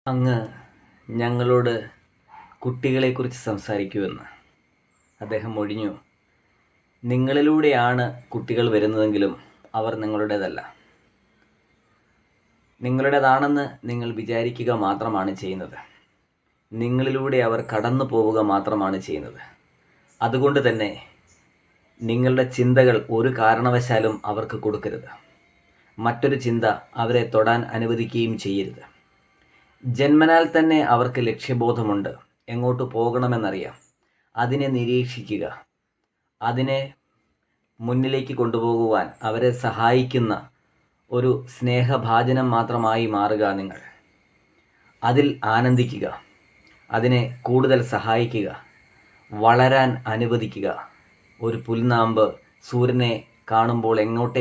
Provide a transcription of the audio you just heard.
അങ്ങ് ഞങ്ങളോട് കുട്ടികളെക്കുറിച്ച് സംസാരിക്കുമെന്ന് അദ്ദേഹം ഒഴിഞ്ഞു. നിങ്ങളിലൂടെയാണ് കുട്ടികൾ വരുന്നതെങ്കിലും അവർ നിങ്ങളുടേതല്ല. നിങ്ങളുടേതാണെന്ന് നിങ്ങൾ വിചാരിക്കുക മാത്രമാണ് ചെയ്യുന്നത്. നിങ്ങളിലൂടെ അവർ കടന്നു പോവുക മാത്രമാണ് ചെയ്യുന്നത്. അതുകൊണ്ട് തന്നെ നിങ്ങളുടെ ചിന്തകൾ ഒരു കാരണവശാലും അവർക്ക് കൊടുക്കരുത്. മറ്റൊരു ചിന്ത അവരെ തൊടാൻ അനുവദിക്കുകയും ചെയ്യരുത്. ജന്മനാൽ തന്നെ അവർക്ക് ലക്ഷ്യബോധമുണ്ട്. എങ്ങോട്ട് പോകണമെന്നറിയാം. അതിനെ നിരീക്ഷിക്കുക. അതിനെ മുന്നിലേക്ക് കൊണ്ടുപോകുവാൻ അവരെ സഹായിക്കുന്ന ഒരു സ്നേഹഭാജനം മാത്രമായി മാറുക നിങ്ങൾ. അതിൽ ആനന്ദിക്കുക. അതിനെ കൂടുതൽ സഹായിക്കുക. വളരാൻ അനുവദിക്കുക. ഒരു പുൽനാമ്പ് സൂര്യനെ കാണുമ്പോൾ